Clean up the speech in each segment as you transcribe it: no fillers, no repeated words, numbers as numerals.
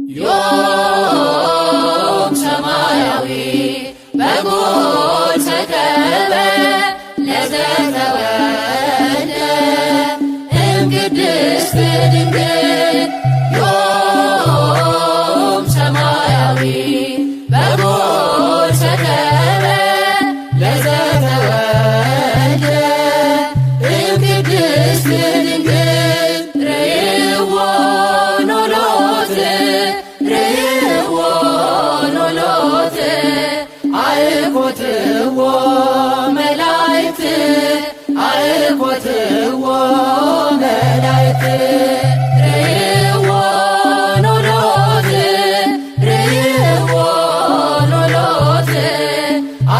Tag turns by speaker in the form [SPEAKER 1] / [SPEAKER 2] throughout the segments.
[SPEAKER 1] ዮም ሰማያዊ በጎል ሰከበ ለዘተወልደ እምቅድስት ድንግል ዮም ሰማያዊ በጎል ሰከበ ለዘተወልደ እምቅድስት ድንግል ርእይዎ ኖሎት ርእይዎ ኖሎት አእኮትዎ መላእክት አእኮትዎ መላእክት ርእይዎ ኖሎት ርእይዎ ኖሎት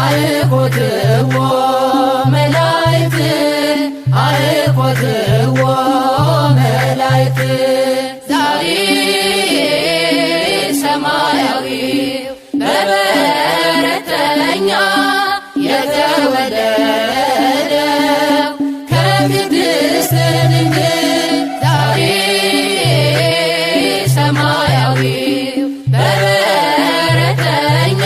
[SPEAKER 1] አእኮትዎ መላእክት አእኮትዎ መላእክት ዛሬ ሰማያዊው በበረተኛ የተወለደው ከቅድስት ድንግል ዛሬ ሰማያዊው በበረተኛ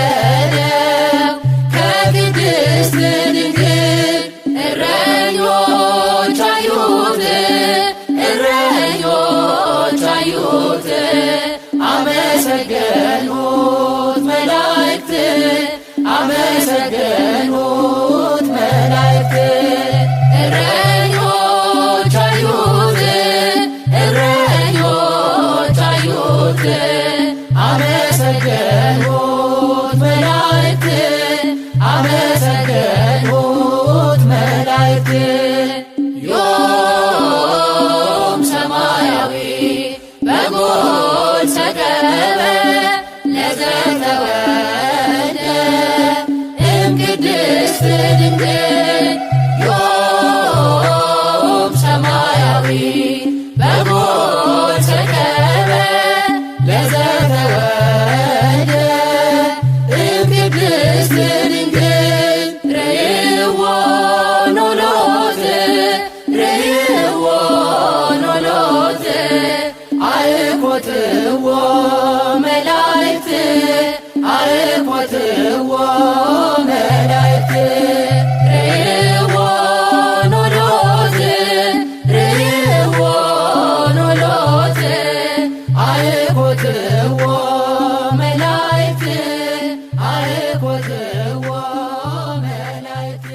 [SPEAKER 1] የተወለደው ከቅድስት ድንግል እረኞች አዩት እረኞች አዩት አመሰገኑት መላእክት አመሰገኑት መላእክት እረኞች አዩት እረኞች አዩት አመሰገኑት መላእክት አመሰገኑት መላእክት ዮም ሰማያዊ በጎል ሰከበ ለዘተወልደ እምቅድስት ድንግል ዮም ሰማያዊ በጎል ሰከበ ለዘተወልደ እምቅድስት ድንግል ርእይዎ ኖሎት ርእይዎ ኖሎት አእኮትዎ መላእክት አእኮትዎ መላእክት ርእይዎ ኖሎት ርእይዎ ኖሎት አእኮትዎ መላእክት አእኮትዎ መላእክት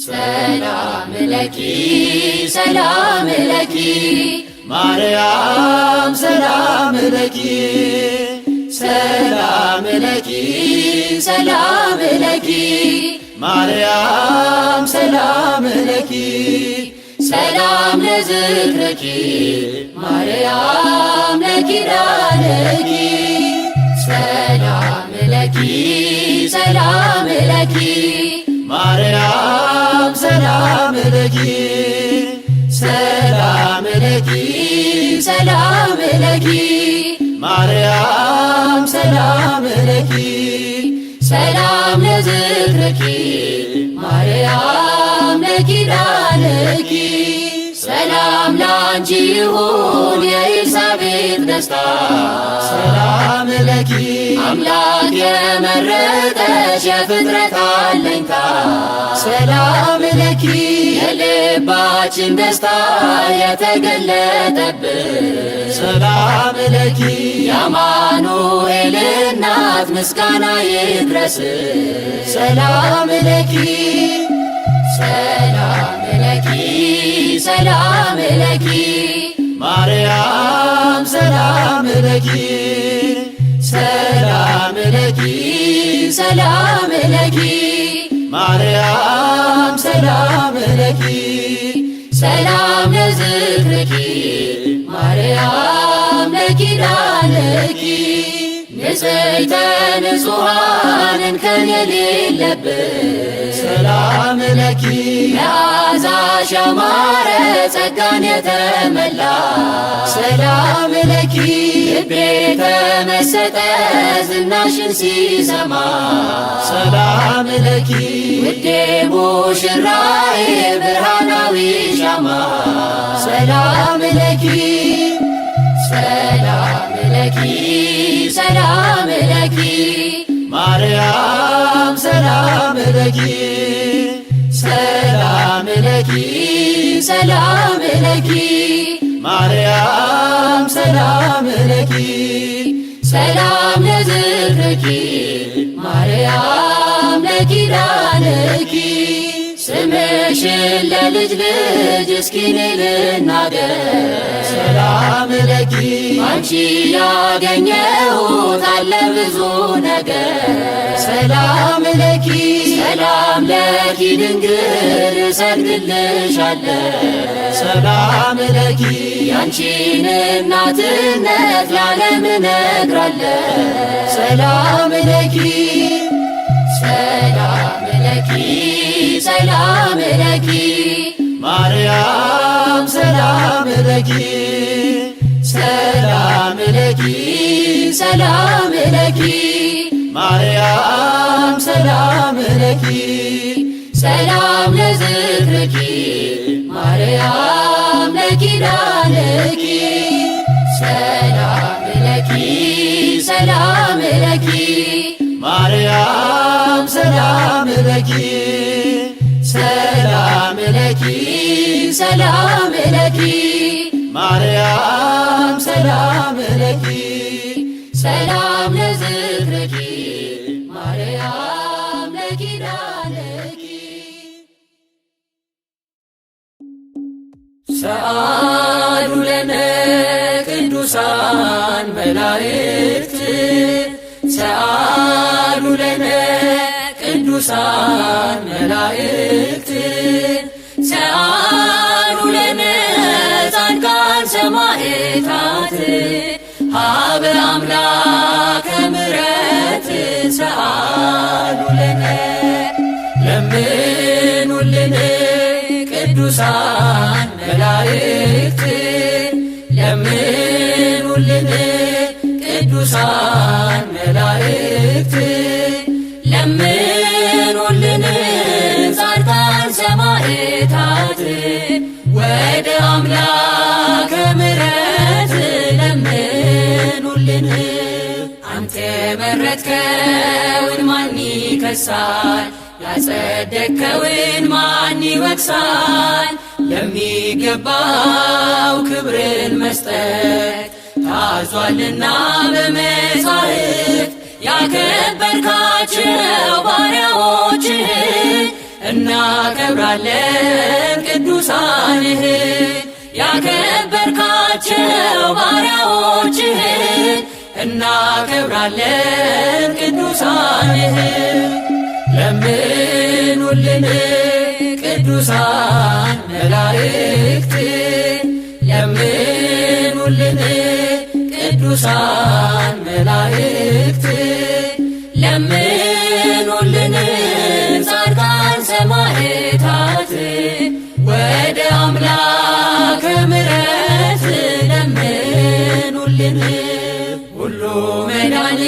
[SPEAKER 1] ሰላም ለኪ ሰላም ለኪ
[SPEAKER 2] ማርያም ሰላም ለኪ ሰላም ለኪ
[SPEAKER 1] ሰላም ለኪ
[SPEAKER 2] ማርያም ሰላም ለኪ
[SPEAKER 1] ሰላም ለዝክርኪ ማርያም ለኪዳንኪ ሰላም ለኪ ሰላም ለኪ
[SPEAKER 2] ማርያም ሰላም ለኪ ሰላም ለኪ
[SPEAKER 1] ሰላም ለኪ
[SPEAKER 2] ማርያም ሰላም ለኪ
[SPEAKER 1] ሰላም ለዝክርኪ ማርያም ለኪዳንኪ ሰላም ላንቺ ይሁን የኤልሳቤጥ ደስታ
[SPEAKER 2] ሰላም ለኪ
[SPEAKER 1] አምላክ የመረጠሽ የፍጥረት አለኝታ
[SPEAKER 2] ሰላም ለኪ
[SPEAKER 1] የልባችን ደስታ የተገለጠብሽ
[SPEAKER 2] ሰላም ለኪ
[SPEAKER 1] የአማኑኤል እናት ምስጋና ይድረስሽ
[SPEAKER 2] ሰላም ለኪ
[SPEAKER 1] ሰላም ለኪ ሰላም ለኪ
[SPEAKER 2] ማርያም ሰላም ለኪ ሰላም ለኪ
[SPEAKER 1] ሰላም ለኪ
[SPEAKER 2] ማርያም ሰላም ለኪ
[SPEAKER 1] ሰላም ለዝክርኪ ማርያም ለኪዳንኪ ንጽሕተ ንጹሐን እንከን የሌለብሽ
[SPEAKER 2] ሰላም ለኪ
[SPEAKER 1] መዓዛሽ ያማረ ጸጋን የተመላ
[SPEAKER 2] ሰላም ለኪ
[SPEAKER 1] ልቤ ተመሰጠ ዝናሽን ሲሰማ
[SPEAKER 2] ሰላም ለኪ
[SPEAKER 1] ውዴ ሙሽራዬ ብርሃናዊ ሻማ
[SPEAKER 2] ሰላም ለኪ
[SPEAKER 1] ሰላም ለኪ ሰላም ለኪ
[SPEAKER 2] ማርያም ሰላም ለኪ
[SPEAKER 1] ሰላም ለኪ ሰላም ለኪ
[SPEAKER 2] ማርያም ሰላም ለኪ
[SPEAKER 1] ሰላም ለዝክርኪ ማርያም ለኪዳንኪ ስምሽን ለልጅ ልጅ እስኪ እኔ ልናገር
[SPEAKER 2] ሰላም ለኪ
[SPEAKER 1] አንቺ ያገኘሁት አለ ብዙ ነገር
[SPEAKER 2] ሰላም ለኪ
[SPEAKER 1] ሰላም ለኪ ድንግል እሰግድልሻለሁ
[SPEAKER 2] ሰላም ለኪ
[SPEAKER 1] ያንቺን እናትነት ለዓለም እነግራለሁ
[SPEAKER 2] ሰላም ለኪ
[SPEAKER 1] ሰላም ለኪ ሰላም ለኪ
[SPEAKER 2] ማርያም ሰላም ለኪ
[SPEAKER 1] ሰላም ለኪ ሰላም ለኪ
[SPEAKER 2] ማርያም ሰላም ለኪ
[SPEAKER 1] ሰላም ለዝክርኪ ማርያም ለኪዳንኪ ሰላም ለኪ ሰላም ለኪ
[SPEAKER 2] ማርያም ሰላም ለኪ
[SPEAKER 1] ሰላም ለኪ ሰላም ለኪ
[SPEAKER 2] ማርያም ሰላም ለኪ
[SPEAKER 1] ሰላም ለዝክርኪ ማርያም ለኪዳንኪ ሰአሉ ለነ ቅዱሳን መላእክት ሰአሉ ለነ ቅዱሳን መላእክት ሰአሉ ለነ ጻድቃን ሰማዕታት ሀበ አምላከ ምሕረት ሰአሉ ለነ ለምኑልን ቅዱሳን መላእክት ለምኑልን ቅዱሳን መላእክት ለምኑልን ጻድቃን ሰማዕታት ወደ አምላከ ምሕረት ለምኑልን አንተ የመረጥከውን ማን ይከሳል ያጸደቅከውን ማን ይወቅሳል ለሚገባው ክብርን መስጠት ታዟልና በመጻሕፍት ያከበርካቸው ባሪያዎችህን እናከብራለን ቅዱሳንህን ያከበርካቸው ባሪያዎችህን እናከብራለን ቅዱሳንህን ለምኑልን ቅዱሳን መላእክት ለምኑልን ቅዱሳን መላእክት ለምኑልን ጻድቃን ሰማዕታት ወደ አምላከ ምሕረት ለምኑልን ሁሉ መዳንን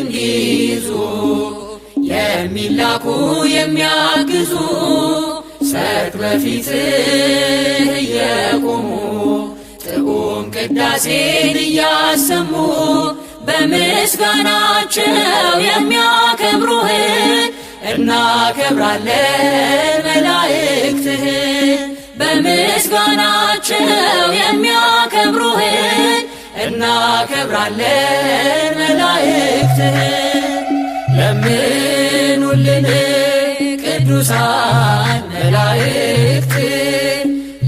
[SPEAKER 1] እንዲይዙ የሚላኩ የሚያግዙ ሰርክ በፊትህ እየቆሙ ጥዑም ቅዳሴን እያሰሙ በምስጋናቸው የሚያከብሩህን እናከብራለን መላእክትህን በምስጋናቸው የሚያከብሩህን እናከብራለን መላእክትህን ለምኑልን ቅዱሳን መላእክት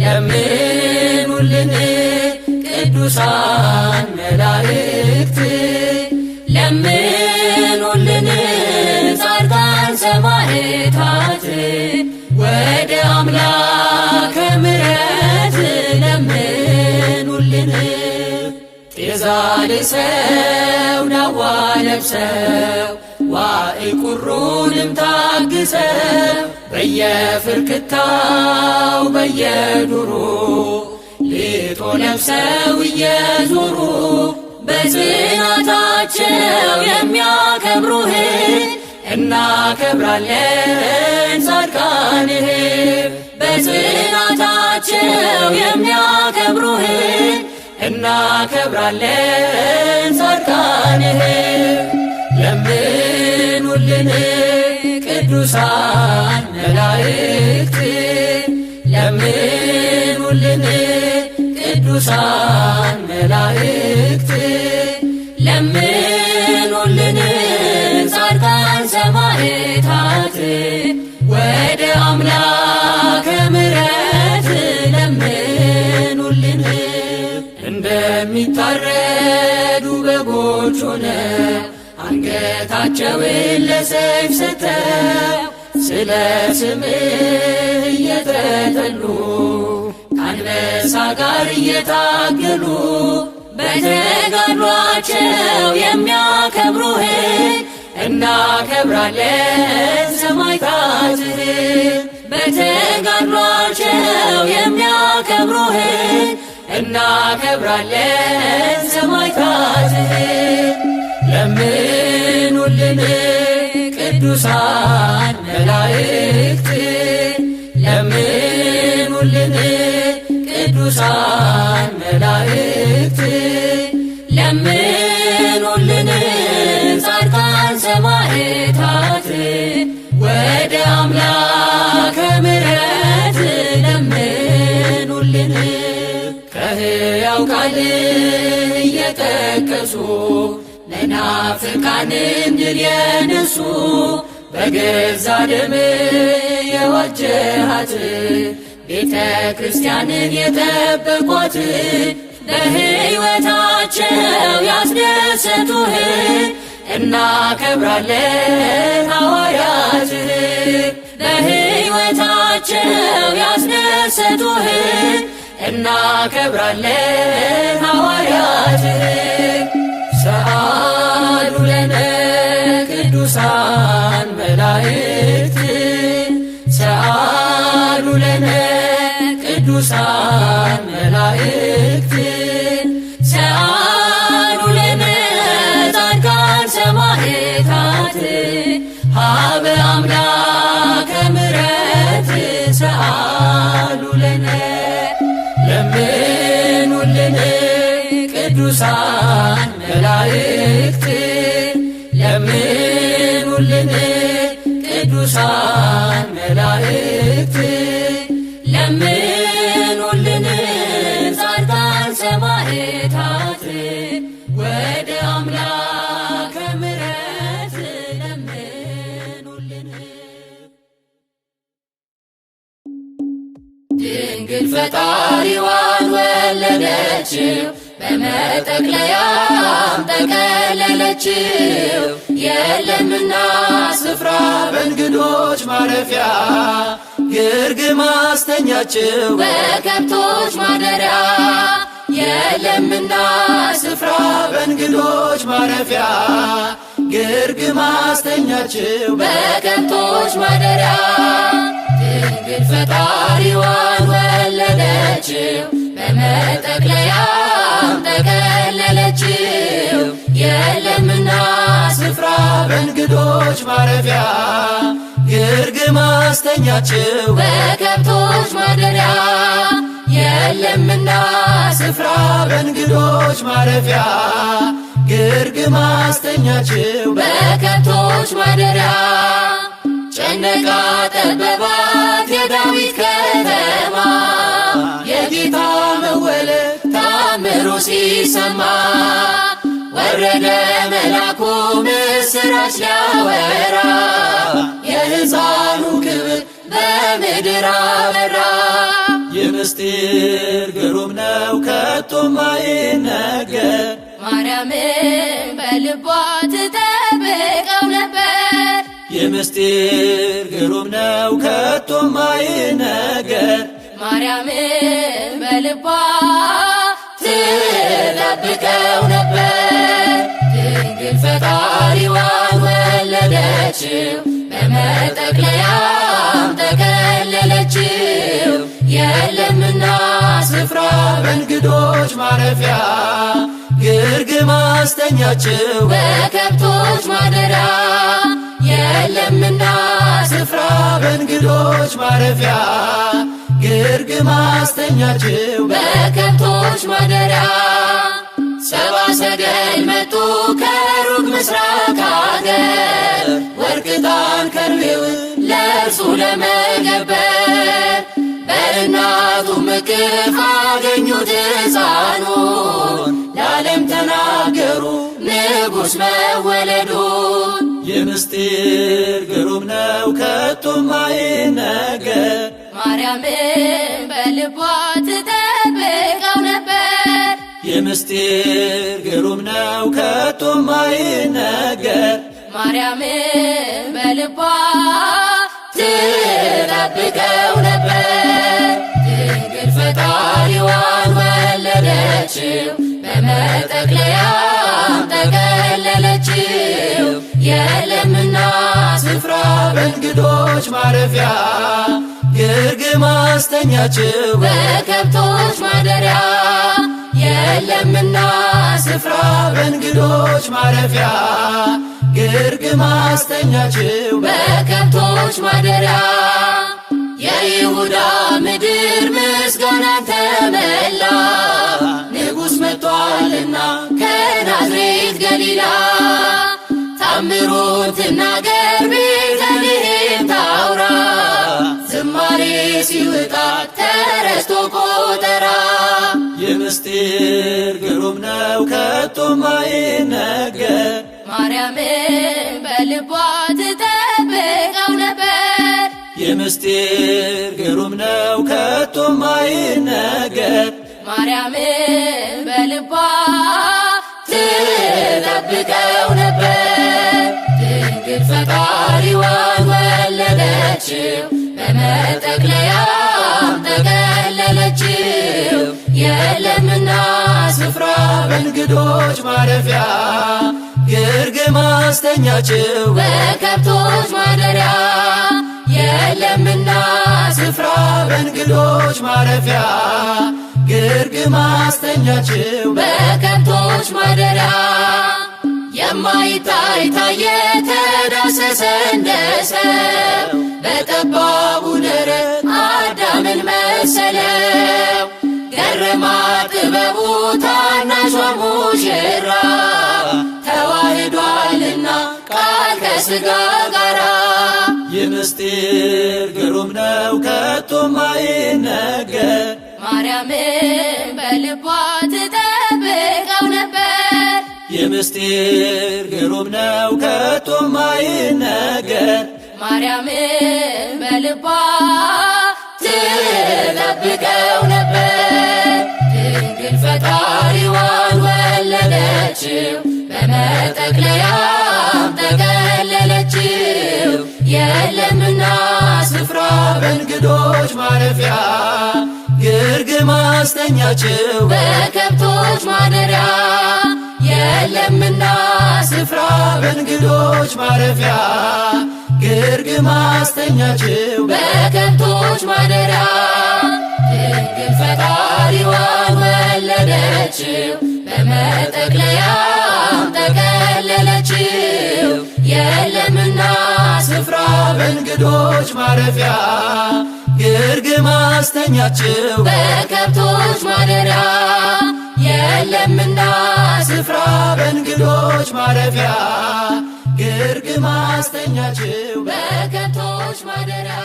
[SPEAKER 1] ለምኑልን ቅዱሳን መላእክት ለምኑልን ጻድቃን ሰማዕታት ወደ አምላከ ምሕረት ለምኑልን ጤዛ ልብሰው ዳዋ ለብሰው ዋዕቁሩንም ታግሰው በየፍርክታው በየዱሩ ሊጦ ለብሰው እየዞሩ በጽናታቸው የሚያከብሩህን እናከብራለን ጻድቃንህን በጽናታቸው የሚያከብሩህን እናከብራለን ጻድቃንህን። ለምኑልን ቅዱሳን መላእክት ለምኑልን ቅዱሳን መላእክት ለምኑልን ጻድቃን ሰማዕታት ወደ አምላከ ምሕረት ለምኑልን። እንደሚታረዱ በጎች ሆነ አንገታቸውን ለሰይፍ ሰጥተው ስለ ስምህ እየተጠሉ ከአንበሳ ጋር እየታገሉ በተጋድሏቸው የሚያከብሩህን እናከብራለን ሰማዕታትህን። በተጋድሏቸው የሚያከብሩህን እናከብራለን ሰማዕታትህን። ለምኑልን ቅዱሳን መላእክት ለምኑልን ቅዱሳን መላእክት ለምኑልን ጻድቃን ሰማዕታት ወደ አምላከ ምሕረት ለምኑልን። ከሕያው ቃልህ እየጠቀሱ መናፍቃንን ድል የነሱ በገዛ ደምህ የዋጀሃት ቤተ ክርስቲያንን የጠበቋት በሕይወታቸው ያስደሰቱህን እናከብራለን ሐዋርያትህን። በሕይወታቸው ያስደሰቱህን እናከብራለን ሐዋርያትህን። ሰአሉ ለነ ቅዱሳን መላእክት ሰአሉ ለነ ቅዱሳን መላእክት ሰአሉ ለነ ጻድቃን ሰማዕታት ሀበ አምላከ ምሕረት ሰአሉ ለነ። ለምኑልን ቅዱሳን መላእክት ለምኑልን ቅዱሳን መላእክት ለምኑልን ጻድቃን ሰማዕታት ወደ አምላከ ምሕረት ለምኑልን። ድንግል ፈጣሪዋን ወለደችው በመጠቅለያም ጠቀለለችው። የለምና ስፍራ
[SPEAKER 2] በእንግዶች ማረፊያ ግርግም አስተኛችው
[SPEAKER 1] በከብቶች ማደሪያ።
[SPEAKER 2] የለምና ስፍራ በእንግዶች ማረፊያ ግርግም አስተኛችው
[SPEAKER 1] በከብቶች ማደሪያ። ድንግል ፈጣሪዋን ወለደችው በመጠቅለያም ጠቀለለችው። የለምና ስፍራ
[SPEAKER 2] በእንግዶች ማረፊያ ግርግም አስተኛችው
[SPEAKER 1] በከብቶች ማደሪያ።
[SPEAKER 2] የለምና ስፍራ በእንግዶች ማረፊያ ግርግም አስተኛችው
[SPEAKER 1] በከብቶች ማደሪያ። ጨነቃ ጠበባት የዳዊት ከተማ
[SPEAKER 2] የጌታ መወለድ
[SPEAKER 1] ታምሩ ሲሰማ ወረደ መልአኩ ምስራች ሊያወራ
[SPEAKER 2] የሕፃኑ ክብር
[SPEAKER 1] በምድር አበራ።
[SPEAKER 2] የምስጢር ግሩም ነው ከቶም አይነገር
[SPEAKER 1] ማርያምን በልቧ ትጠብቀው ነበር።
[SPEAKER 2] የምስጢር ግሩም ነው ከቶም አይነገር
[SPEAKER 1] ማርያምን በልቧ ትጠብቀው ነበር። ድንግል ፈጣሪዋን ወለደችው በመጠቅለያም ጠቀለለችው። የለምና ስፍራ
[SPEAKER 2] በእንግዶች ማረፊያ ግርግም አስተኛችው
[SPEAKER 1] በከብቶች ማደሪያ። የለምና
[SPEAKER 2] ስፍራ በእንግዶች ማረፊያ ግርግም ግርግም አስተኛችው
[SPEAKER 1] በከብቶች ማደሪያ። ሰባ ሰገል መጡ ከሩቅ ምስራቅ አገር ወርቅ ዕጣን ከርቤውን ለእርሱ ለመገበር በእናቱ እቅፍ አገኙት ሕፃኑን ለዓለም ተናገሩ ንጉሥ መወለዱን።
[SPEAKER 2] የምስጢር ግሩም ነው ከቶም አይነገር
[SPEAKER 1] ማርያምን በልቧ ትጠብቀው ነበር።
[SPEAKER 2] የምስጢር ግሩም ነው ከቶም አይነገር
[SPEAKER 1] ማርያምን በልቧ ትጠብቀው ነበር። ድንግል ፈጣሪዋን ወለደችው በመጠቅለያም ጠቀለለችው። የለምና ስፍራ
[SPEAKER 2] በእንግዶች ማረፊያ ግርግም አስተኛችው
[SPEAKER 1] በከብቶች ማደሪያ።
[SPEAKER 2] የለምና ስፍራ በእንግዶች ማረፊያ ግርግም አስተኛችው
[SPEAKER 1] በከብቶች ማደሪያ። የይሁዳ ምድር ምስጋናን ተመላ ንጉሥ መጥቷልና ከናዝሬት ገሊላ። ታምሩን ትናገር ቤተልሔም ታውራ ዝማሬ ሲውጣት ተረስቶ ቆጠራ።
[SPEAKER 2] የምስጢር ግሩም ነው ከቶም አይነገር
[SPEAKER 1] ማርያምን በልቧ ትጠብቀው ነበር።
[SPEAKER 2] የምስጢር ግሩም ነው ከቶም አይነገር
[SPEAKER 1] ማርያምን በልቧ ትጠብቀው ነበር። ድንግል ፈጣሪዋን ወለደችው በመጠቅለያም ጠቀለለችው። የለምና
[SPEAKER 2] ስፍራ በእንግዶች ማረፊያ ግርግም አስተኛችው
[SPEAKER 1] በከብቶች ማደሪያ።
[SPEAKER 2] የለምና ስፍራ በእንግዶች ማረፊያ ግርግም አስተኛችው
[SPEAKER 1] በከብቶች ማደሪያ። የማይታይ ታየ ተዳሰሰ እንደ ሰው በጠባቡ ደረት አዳምን መሰለው። ገረማ ጥበቡ ታናሿ ሙሽራ ተዋህዷልና ቃል ከሥጋ ጋራ።
[SPEAKER 2] የምስጢር ግሩም ነው ከቶም አይነገር
[SPEAKER 1] ማርያምን በልቧ ትጠብቀው ነበር።
[SPEAKER 2] የምስጢር ግሩም ነው ከቶም አይነገር
[SPEAKER 1] ማርያምን በልቧ ትጠብቀው ነበር። ድንግል ፈጣሪዋን ወለደችው በመጠቅለያም ጠቀለለችው። የለምና ስፍራ
[SPEAKER 2] በእንግዶች ማረፊያ ግርግም አስተኛችው
[SPEAKER 1] በከብቶች ማደሪያ።
[SPEAKER 2] የለምና ስፍራ በእንግዶች ማረፊያ ግርግም አስተኛችው
[SPEAKER 1] በከብቶች ማደሪያ። ድንግል ፈጣሪዋን ወለደችው በመጠቅለያም ጠቀለለችው። የለምና
[SPEAKER 2] ስፍራ በእንግዶች ማረፊያ ግርግም አስተኛችው
[SPEAKER 1] በከብቶች ማደሪያ።
[SPEAKER 2] የለምና ስፍራ በእንግዶች ማረፊያ ግርግም አስተኛችው
[SPEAKER 1] በከብቶች ማደሪያ።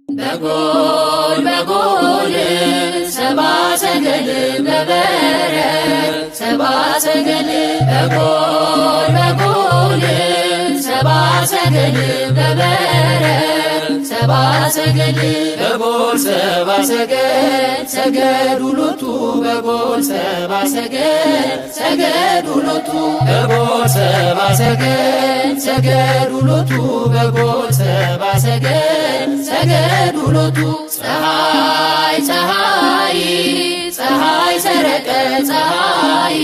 [SPEAKER 1] በጎል በጎል ሰባ ሰገል በበረት ሰባ ሰገል በጎል በጎል ሰባ ሰገል በበረት ሰባ ሰገል
[SPEAKER 2] በጎል ሰባ ሰገል
[SPEAKER 1] ሰገዱ ሎቱ በጎል ሰባ ሰገል ሰገዱ ሎቱ
[SPEAKER 2] በጎል ሰባ
[SPEAKER 1] ሰገል ሰገዱ ሎቱ በጎል ሰባ ሰገል ሰገዱ ሎቱ። ፀሐይ ፀሐይ ፀሐይ ሰረቀ ፀሐይ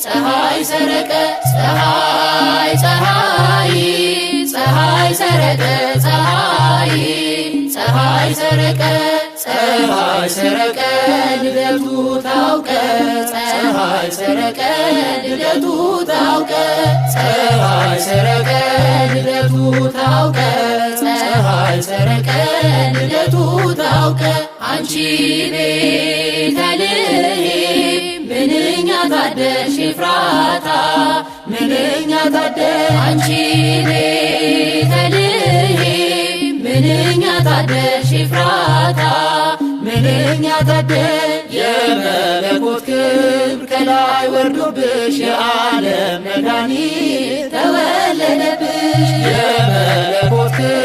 [SPEAKER 1] ፀሐይ ሰረቀ ፀሐይ ፀሐይ ፀሐይ ሰረቀ ፀሐይ ፀሐይ ሰረቀ ፀሐይ ሰረቀ ልደቱ ታውቀ ፀሐይ ሰረቀ ልደቱ ታውቀ ፀሐይ ሰረቀ ልደቱ ታውቀ ፀሐይ ባልሰረቀ ልደቱ ታውቀ አንቺ ቤተልሔም ምንኛ ታደሽ ኤፍራታ ምንኛ ታደሽ አንቺ ቤተልሔም ምንኛ ታደሽ ኤፍራታ ምንኛ ታደሽ
[SPEAKER 2] የመለኮት ክብር ከላይ ወርዶብሽ የዓለም መድኃኒት
[SPEAKER 1] ተወለደብሽ
[SPEAKER 2] የመለኮት ክብር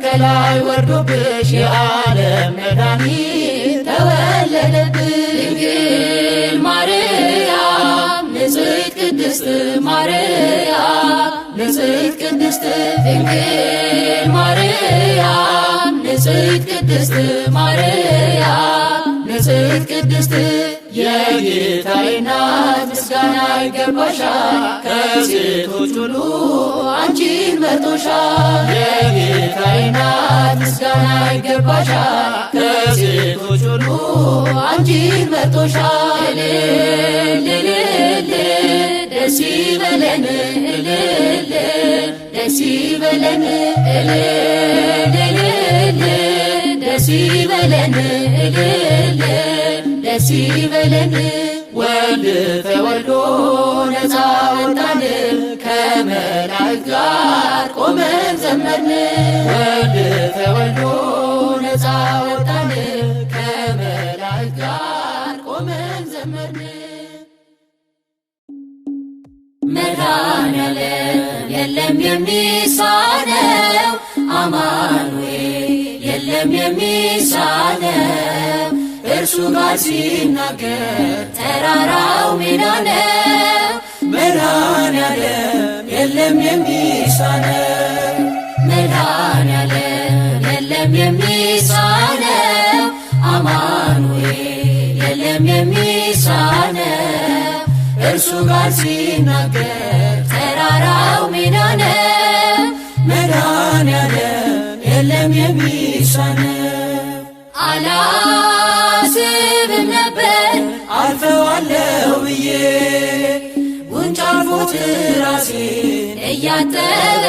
[SPEAKER 2] ከላይ ወርዶብሽ የዓለም መድኃኒት
[SPEAKER 1] ተወለደብሽ ድንግል ማርያም ንጽሕት ቅድስት ማርያም ንጽሕት ቅድስት ድንግል ማርያም ንጽሕት ቅድስት ማርያም ንጽሕት ቅድስት
[SPEAKER 2] የጌታዬ እናት ምስጋና ይገባሻል ከሴቶች ሁሉ
[SPEAKER 1] አንቺን መርጦሻል
[SPEAKER 2] የጌታዬ እናት ምስጋና ይገባሻል ከሴቶች ሁሉ
[SPEAKER 1] አንቺን መርጦሻል እልል እልል ደስ ይበለን እልል ደስ ይበለን እልል እልል ደስ ይበለን እልል ደስ ይበለን
[SPEAKER 2] ወልድ ተወልዶ ነፃ ወጣን ከመላእክት ጋር
[SPEAKER 1] ቆመን ዘመርን
[SPEAKER 2] ወልድ ተወልዶ ነፃ ወጣን ከመላእክት ጋር
[SPEAKER 1] ቆመን ዘመርን መድኃኔዓለም የለም የሚሳነው አማኑኤል የለም የሚሳነው እርሱ ጋር ሲናገር ተራራው ሜዳ ነው
[SPEAKER 2] መድኃኔዓለም የለም የሚሳነው
[SPEAKER 1] መድኃኔዓለም የለም የሚሳነው አማኑኤል የለም የሚሳነው እርሱ ጋር ሲናገር ተራራው ሜዳ ነው
[SPEAKER 2] መድኃኔዓለም የለም የሚሳነው
[SPEAKER 1] አላስብም ነበር
[SPEAKER 2] አልፈዋለሁ ብዬ
[SPEAKER 1] ጉንጭ አልፎት ራሴን እያጠበ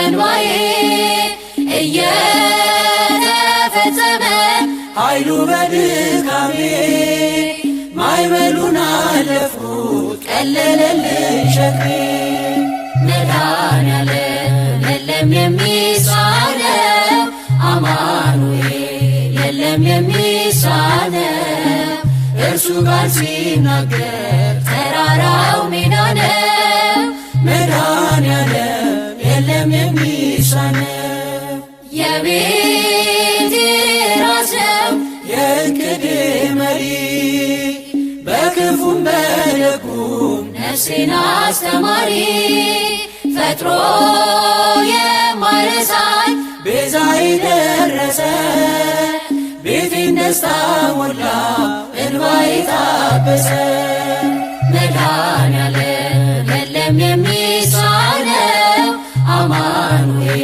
[SPEAKER 1] እንባዬ እየተፈጸመ
[SPEAKER 2] ኃይሉ በድካሜ ማዕበሉን አለፍኩት ቀለለልኝ ሸክሜ
[SPEAKER 1] መድኃኔዓለም የለም የሚሳነው አማኑኤል የለም የሚሳነው እርሱ ጋር ሲናገር ተራራው ሜዳ ነው
[SPEAKER 2] መድኃኔዓለም የለም የሚሳነው
[SPEAKER 1] የቤቴ ራስ ነው
[SPEAKER 2] የዕቅዴ መሪ በክፉም በደጉም
[SPEAKER 1] ነፍሴን አስተማሪ ፈጥሮ የማይረሳኝ
[SPEAKER 2] ቤዛዬ ደረሰ ቤቴን ደስታ ሞላ እንባዬ ታበሰ
[SPEAKER 1] መድኃኔዓለም የለም የሚሳነው አማኑኤል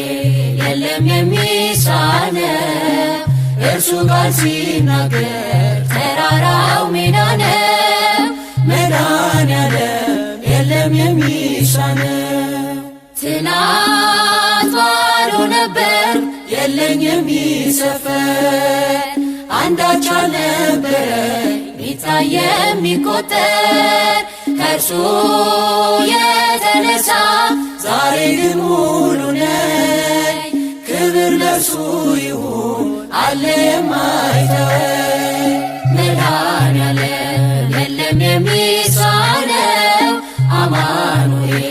[SPEAKER 1] የለም የሚሳነው እርሱ ጋር ሲናገር ተራራው ሜዳ ነው
[SPEAKER 2] መድኃኔዓለም የለም የሚሳነው
[SPEAKER 1] ትናንት ባዶ ነበር
[SPEAKER 2] የለኝ የሚሰፈር
[SPEAKER 1] አንዳች አልነበረኝ ሚታይ የሚቆጠር ከእርሱ የተነሳ
[SPEAKER 2] ዛሬ ግን ሙሉ ነኝ ክብር ለእርሱ ይሁን አለ የማይተወኝ
[SPEAKER 1] መድኃኔዓለም የለም የሚሳነው አማኑኤል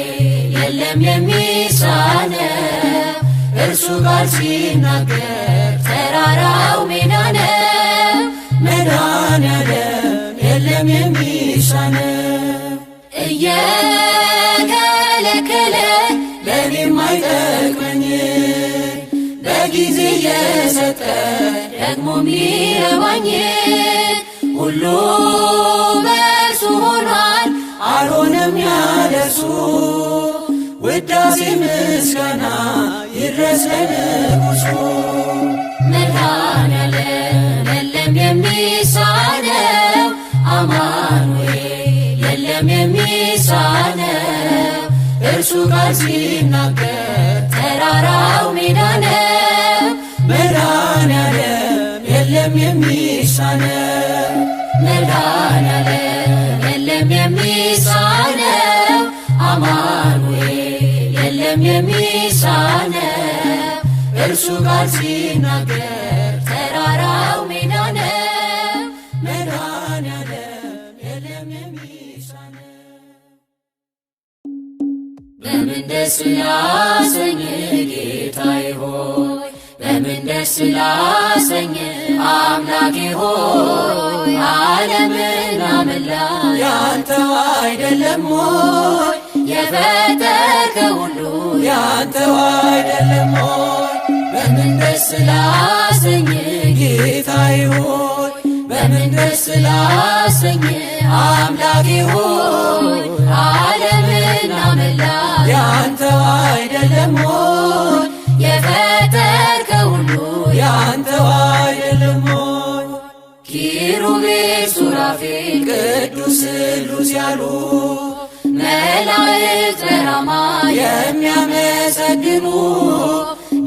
[SPEAKER 1] የለም የሚሳነው እርሱ ጋር ሲናገር ተራራው ሜዳ ነው
[SPEAKER 2] መድኃኔዓለም የለም የሚሳነው
[SPEAKER 1] እየከለከለ
[SPEAKER 2] ለእኔም አይጠቅመኝ በጊዜ እየሰጠ
[SPEAKER 1] ደግሞ ሚረባኝ ሁሉ በእርሱ ሆኗል
[SPEAKER 2] አልሆነም ያለሱ ውዳሴ ምስጋና ይድረስ ለንጉሡ
[SPEAKER 1] መድኃኔዓለም የለም የሚሳነው አማኑኤል የለም የሚሳነው እርሱ ጋር ሲናገር ተራራው ሜዳ ነው
[SPEAKER 2] የለም የሚሳነው
[SPEAKER 1] መድኃኔዓለም የለም የሚሳነው አማኑኤል የለም የሚሳነው እርሱ ቃል ሲናገር ተራራው ሜዳ ነው።
[SPEAKER 2] መድኃኔዓለም የለም የሚሳነው
[SPEAKER 1] በምን ደስ ላሰኝ ጌታዬ ሆይ በምን ደስ ላሰኝ አምላኬ ሆይ ዓለምና መላ
[SPEAKER 2] ያንተው አይደለም ሆይ
[SPEAKER 1] የፈጠርከው ሁሉ
[SPEAKER 2] ያንተው አይደለም ሆይ
[SPEAKER 1] በምን ደስ ላሰኝ
[SPEAKER 2] ጌታዬ ሆይ
[SPEAKER 1] በምን ደስ ላሰኝ አምላኬ ሆይ ዓለምና መላ
[SPEAKER 2] ያንተው አይደለም ሆይ
[SPEAKER 1] የፈጠርከው ሁሉ
[SPEAKER 2] ያንተው አይደለም ሆይ
[SPEAKER 1] ኪሩቤል ሱራፌል
[SPEAKER 2] ቅዱስ ስሉስ ያሉ
[SPEAKER 1] መላእክት በራማ
[SPEAKER 2] የሚያመሰግኑ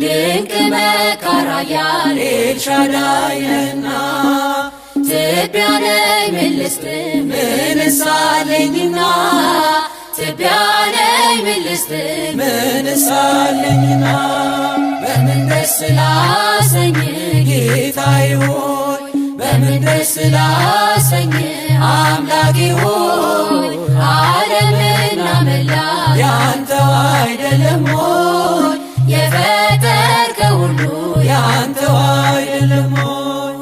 [SPEAKER 1] ድንቅ መካር ኃያል
[SPEAKER 2] ኤልሻዳይ ነህና
[SPEAKER 1] ትቢያ ነኝ ምን ልስጥ
[SPEAKER 2] ምንስ አለኝና
[SPEAKER 1] ትቢያ ነኝ ምን ልስጥ
[SPEAKER 2] ምንስ አለኝና
[SPEAKER 1] በምን ደስ ላሰኝ
[SPEAKER 2] ጌታዬ ሆይ
[SPEAKER 1] በምን ደስ ላሰኝ አምላኬ ሆይ ዓለምና መላ
[SPEAKER 2] ያንተው አይደለም ሆይ
[SPEAKER 1] የፈጠርከው ሁሉ
[SPEAKER 2] ያንተው አይደለም ሆይ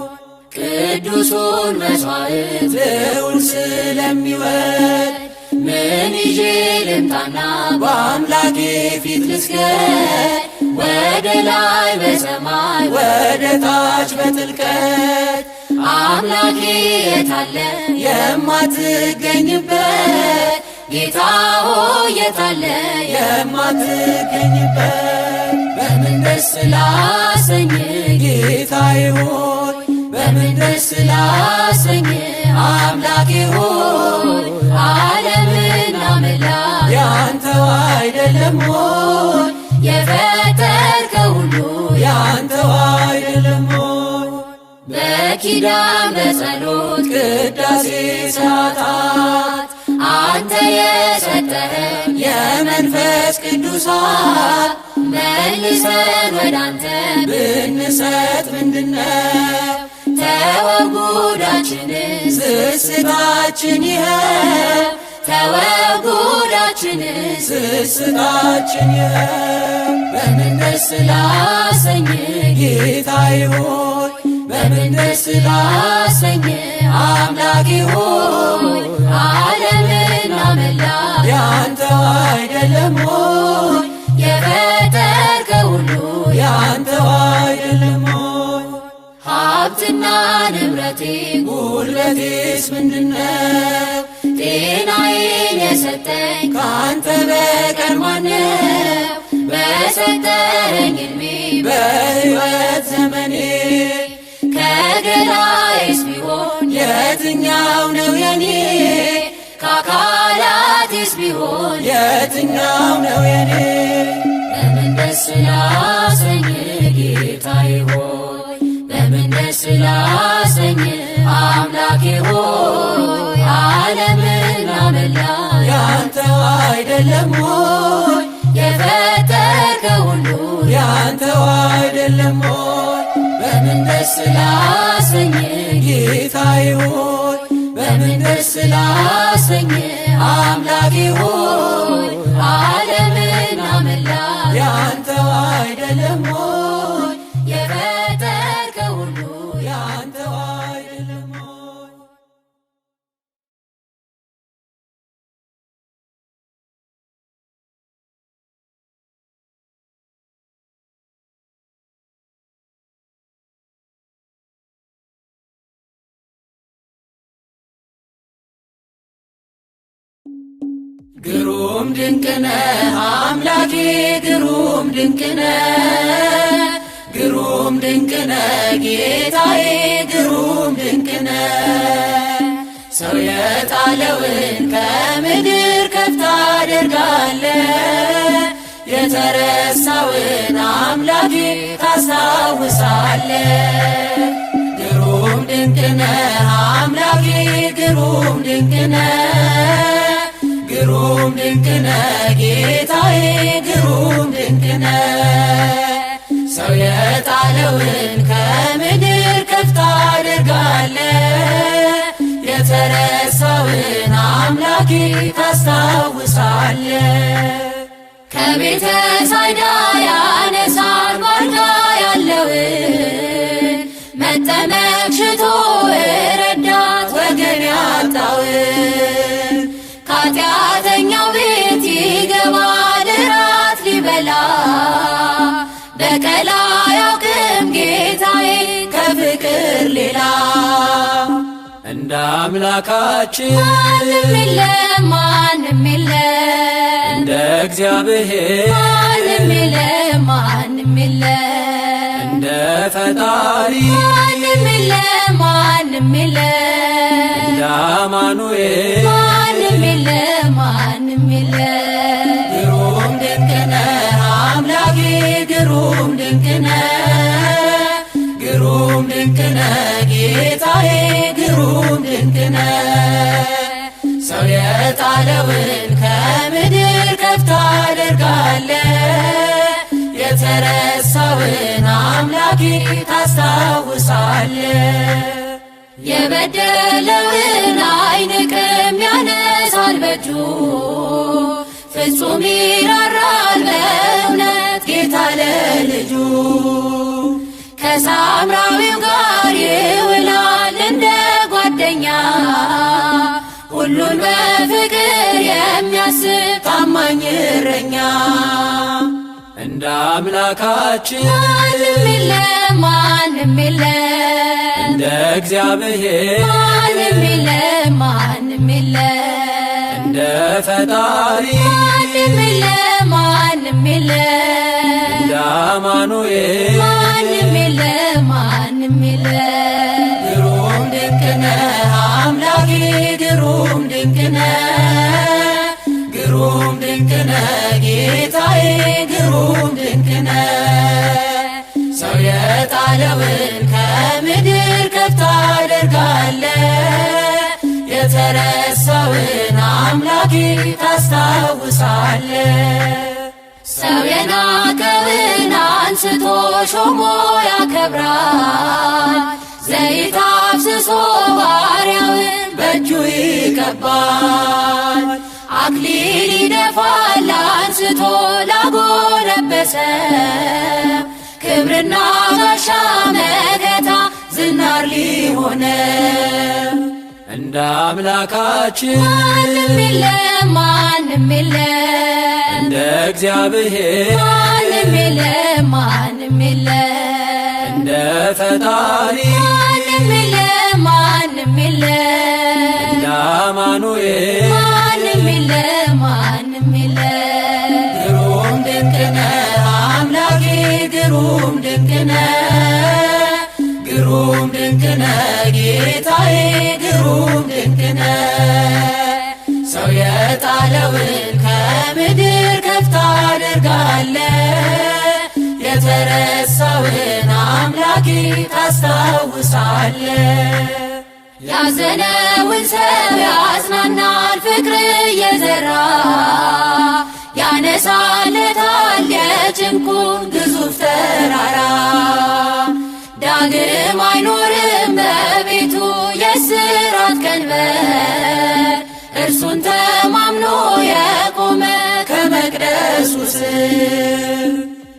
[SPEAKER 1] ቅዱሱን መሥዋዕት
[SPEAKER 2] ልዑል ስለሚወድ
[SPEAKER 1] ምን ይዤ ልምጣና
[SPEAKER 2] በአምላኬ ፊት ልስገድ
[SPEAKER 1] ወደ ላይ በሰማይ
[SPEAKER 2] ወደ ታች በጥልቀት
[SPEAKER 1] አምላኬ የታለ
[SPEAKER 2] የማትገኝበት
[SPEAKER 1] ጌታ ሆይ የታለ
[SPEAKER 2] የማትገኝበት
[SPEAKER 1] በምን ደስ ላሰኝ
[SPEAKER 2] ጌታዬ ሆይ
[SPEAKER 1] በምን ደስ ላሰኝ አምላኬ ሆይ ዓለምና መላ
[SPEAKER 2] ያንተው አይደለም ሆይ
[SPEAKER 1] የፈጠርከው ሁሉ
[SPEAKER 2] ያንተው አይደለም ሆይ
[SPEAKER 1] በኪዳን በጸሎት
[SPEAKER 2] ቅዳሴ ሰዓታት
[SPEAKER 1] አንተ የሰጠኸን
[SPEAKER 2] የመንፈስ ቅዱሳት
[SPEAKER 1] መልሰን ወዳንተ
[SPEAKER 2] ብንሰጥ ምንድነው
[SPEAKER 1] ተወው ጉዳችንን
[SPEAKER 2] ስስታችን ይኸው
[SPEAKER 1] ተወው ጉዳችንን
[SPEAKER 2] ስስታችን ይኸው
[SPEAKER 1] በምን ደስ ላሰኝ
[SPEAKER 2] ጌታዬ ሆይ
[SPEAKER 1] በምን ደስ ላሰኝ አምላኬ ሆይ ዓለምና መላ
[SPEAKER 2] ያንተው አይደለም ሆይ
[SPEAKER 1] የፈጠርከው ሁሉ
[SPEAKER 2] ያንተው አይደለም ሆይ
[SPEAKER 1] ሀብትና ንብረቴ
[SPEAKER 2] ጉልበቴስ ምንድነው
[SPEAKER 1] ጤናዬን የሰጠኝ
[SPEAKER 2] ካንተ በቀር ማነው
[SPEAKER 1] በሰጠኸኝ ዕድሜ
[SPEAKER 2] በሕይወት ዘመኔ
[SPEAKER 1] ከገላዬስ ቢሆን
[SPEAKER 2] የትኛው ነው የኔ
[SPEAKER 1] ከአካላቴስ ቢሆን
[SPEAKER 2] የትኛው ነው የኔ
[SPEAKER 1] በምን ደስ ላሰኝ ጌታዬ ሆይ በምን ደስ ላሰኝ አምላኬ ሆይ ዓለምና መላ
[SPEAKER 2] ያንተው አይደለም ሆይ
[SPEAKER 1] የፈጠርከው ሁሉ
[SPEAKER 2] ያንተው አይደለም ሆይ
[SPEAKER 1] በምን ደስ ላሰኝ
[SPEAKER 2] ጌታዬ ሆይ
[SPEAKER 1] በምን ደስ ላሰኝ አምላኬ ሆይ ዓለምና መላ
[SPEAKER 2] ያንተው አይደለም ሆይ
[SPEAKER 1] የፈጠርከው ሁሉ
[SPEAKER 2] ያንተው አይደለም ሆይ ግሩም ድንቅነህ አምላኬ ግሩም ድንቅነህ ግሩም ድንቅነህ ጌታዬ ግሩም ድንቅነህ ሰው የጣለውን ከምድር ከፍ ታደርጋለህ የተረሳውን አምላኬ ታስታውሳለህ ድንቅ ነህ አምላኬ ግሩም ድንቅ ነህ ግሩም ድንቅ ነህ ጌታዬ ግሩም ድንቅ ነህ። ሰው የጣለውን ከምድር ከፍ ታደርጋለህ የተረሳውን አምላኬ ታስታውሳለህ። ከቤተ ሳይዳ ያነሳል ባልጋ ያለውን መጠመቅ ሽቶ ረዳት ወገን ያጣውን ከኃጢአተኛው ቤት ይገባል እራት ሊበላ በቀል አያውቅም ጌታዬ ከፍቅር ሌላ። እንደ አምላካችን ማንም የለም ማንም የለም እንደ እግዚአብሔር ማንም የለም ማንም የለም እንደ ፈጣሪ ማንም የለም ማንም የለም እንደ አማኑኤል ማንም የለም ማንም የለም። ግሩም ድንቅ ነህ አምላኬ ግሩም ድንቅ ነህ ግሩም ድንቅ ነህ ጌታዬ ግሩም ድንቅ ነህ። ሰው የጣለውን ከምድር ከፍ ታደርጋለህ የተረሳውን አምላኬ ታስታውሳለህ። የበደለውን አይንቅም ያነሳል በእጁ ፍጹም ይራራል በእውነት ጌታ ለልጁ። ከሳምራዊው ጋር ይውላል እንደ ጓደኛ ሁሉን በፍቅር የሚያስብ ታማኝ እረኛ። እንደ አምላካችን ማንም የለም ማንም የለም እንደ እግዚአብሔር ማንም የለም ማንም የለም እንደ ፈጣሪ ማንም የለም ማንም የለም እንደ አማኑኤል ማንም የለም ማንም የለም። ግሩም ድንቅ ነህ አምላኬ ግሩም ድንቅ ነህ ግሩም ድንቅ ነህ ጌታዬ ግሩም ድንቅ ነህ። ሰው የጣለውን ከምድር ከፍ ታደርጋለህ የተረሳውን አምላኬ ታስታውሳለህ። ሰው የናቀውን አንስቶ ሾሞ ያከብራል ዘይት አፍስሶ ባሪያውን በእጁ ይቀባል። አክሊል ይደፋል አንስቶ ላጎነበሰ ክብርና ጋሻ መከታ ዝናር ሊሆነ። እንደ አምላካችን ማንም የለም ማንም የለም እንደ እግዚአብሔር ማንም የለም ማንም የለም እንደ ፈጣሪ ማንም የለም ማንም የለም እንደ አማኑኤል ማንም የለም ማንም የለም። ግሩም ድንቅ ነህ አምላኬ ግሩም ድንቅ ነህ ግሩም ድንቅ ነህ ጌታዬ ግሩም ድንቅ ነህ። ሰው የጣለውን ከምድር ከፍ ታደርጋለህ የተረሳውን አምላኬ ታስታውሳለህ። ያዘነውን ሰው ያጽናናል ፍቅር እየዘራ ያነሳለታል የጭንቁን ግዙፍ ተራራ። ዳግም አይኖርም በቤቱ የእስራት ቀንበር እርሱን ተማምኖ የቆመ ከመቅደሱ ስር።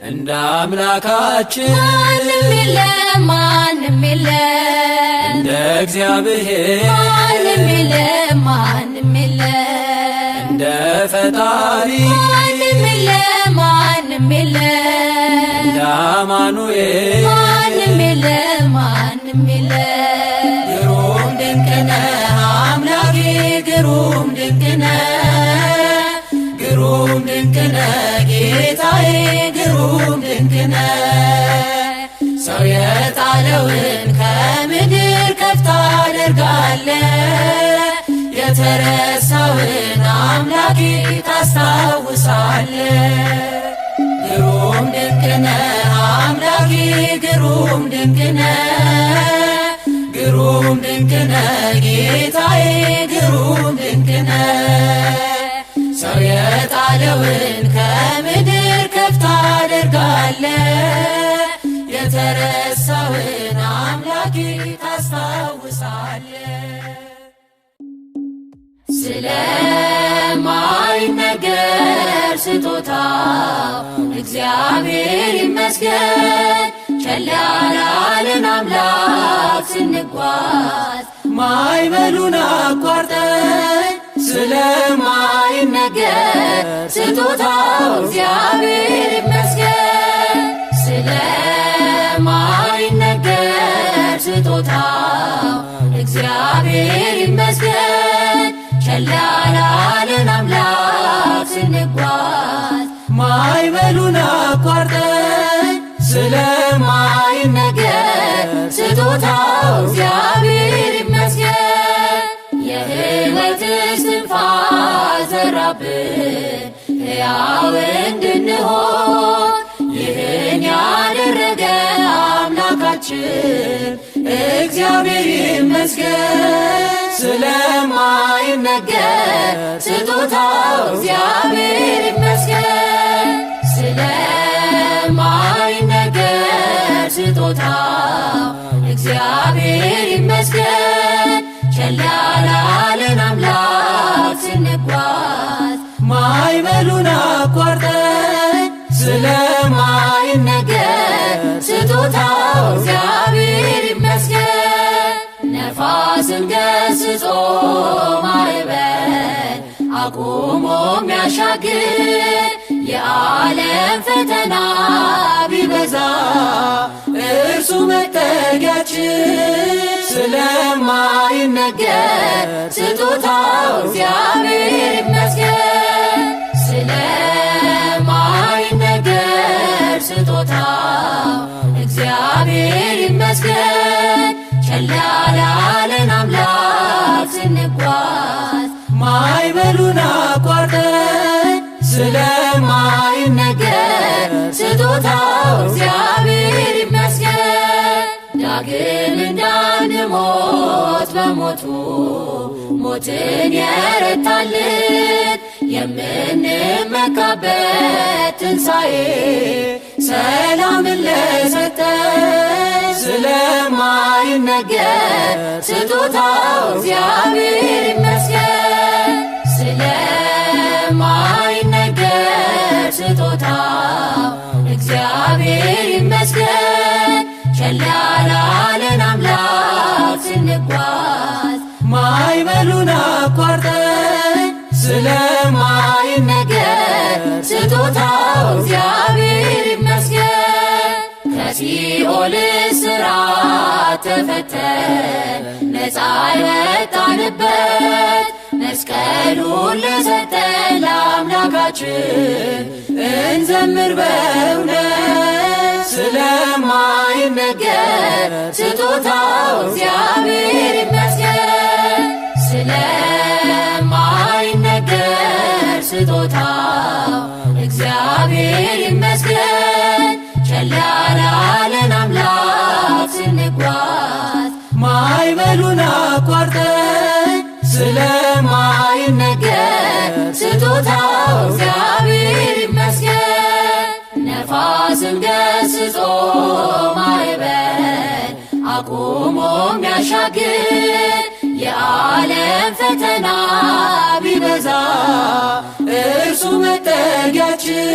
[SPEAKER 2] እንደ አምላካችን ማንም የለም ማንም የለም እንደ እግዚአብሔር ማንም የለም ማንም የለም እንደ ፈጣሪ ማንም የለም ማንም የለም እንደ አማኑኤል ማንም የለም ማንም የለም። ግሩም ድንቅ ነህ አምላኬ ግሩም ድንቅ ነህ ግሩም ድንቅ ነህ ጌታዬ ግሩም ድንቅ ነህ። ሰው የጣለውን ከምድር ከፍ ታደርጋለህ የተረሳውን አምላኬ ታስታውሳለህ። ግሩም ድንቅ ነህ አምላኬ ግሩም ድንቅ ነህ ግሩም ድንቅነ ጌታዬ ግሩም ድንቅነ ሰው የጣለውን ከምድር ከፍ ታደርጋለ የተረሳውን አምላኬ ታስታውሳለ ስለማይነገር ስጦታው እግዚአብሔር ይመስገን ቸል ያላለን አምላክ ስንጓዝ ማዕበሉን አቋርጠን ስለማይነገር ስጦታው እግዚአብሔር ይመስገን ስለማይነገር ስጦታው እግዚአብሔር ይመስገን ቸል ያላለን አምላክ ስንጓዝ ማዕበሉን አቋርጠን ስለማይነገር ስጦታው እግዚአብሔር ይመስገን የሕይወት እስትንፋስ ዘራብን ሕያው እንድንሆን ይህን ያደረገ አምላካችን እግዚአብሔር ይመስገን ስለማይነገር ስጦታው እግዚአብሔር ይመስገን ስለማይነገር ስጦታው እግዚአብሔር ይመስገን ቸል ያላለን አምላክ ስንጓዝ ማዕበሉን አቋርጠን ስለማይነገር ስጦታው እግዚአብሔር ይመስገን ነፋስን ገስጾ ማዕበል አቁሞ ሚያሻግር የዓለም ፈተና ቢበዛ እርሱ መጠጊያችን ስለማይነገር ስጦታው እግዚአብሔር ይመስገን ስለማይነገር ስጦታው እግዚአብሔር ይመስገን ቸል ያላለን አምላክ ስንጓዝ ማዕበሉን አቋርጠን ስለማይነገር ስጦታው እግዚአብሔር ይመስገን ዳግም እንዳንሞት በሞቱ ሞትን የረታልን የምንመካበት ትንሣኤ ሰላምን ለሰጠን ስለማይነገር ስጦታው እግዚአብሔር ይመስገን ስለማይነገር ስጦታው እግዚአብሔር ይመስገን ቸል ያላለን አምላክ ስንጓዝ ማዕበሉን አቋርጠን ስለማይነገር ስጦታው እግዚአብሔር ይመስገን ከሲኦል እስራት ተፈተን ነፃ የወጣንበት መስቀሉን ለሰጠን ለአምላካችን እንዘምር በእውነት ስለማይነገር ስጦታው እግዚአብሔር ይመስገን ስለማይነገር ስጦታው እግዚአብሔር ይመስገን ቸል ያላለን አምላክ ስንጓዝ ማዕበሉን አቋርጠን ስለማይነገር ስጦታው እግዚአብሔር ይመስገን ነፋስን ገስጾ ማዕበል አቁሞ ሚያሻግር የዓለም ፈተና ቢበዛ እርሱ መጠጊያችን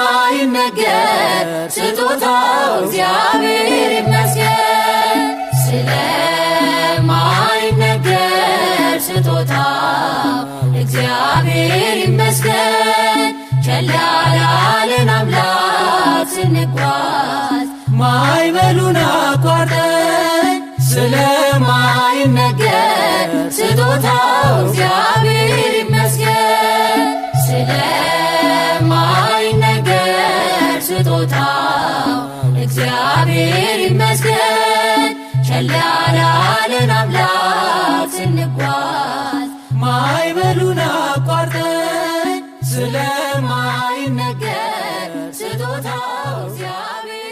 [SPEAKER 2] ስለማይነገር ስጦታው እግዚአብሔር ይመስገን ስለማይነገር ስጦታው እግዚአብሔር ይመስገን ቸል ያላለን አምላክ ስንጓዝ ማዕበሉን አቋርጠን ስለማይነገር ስጦታው እግዚአብሔር ይመስገን ስለማይነገር ስጦታው እግዚአብሔር ይመስገን ቸል ያላለን አምላክ ስንጓዝ ማዕበሉን አቋርጠን ስለማይነገር ስጦታው እግዚአብሔር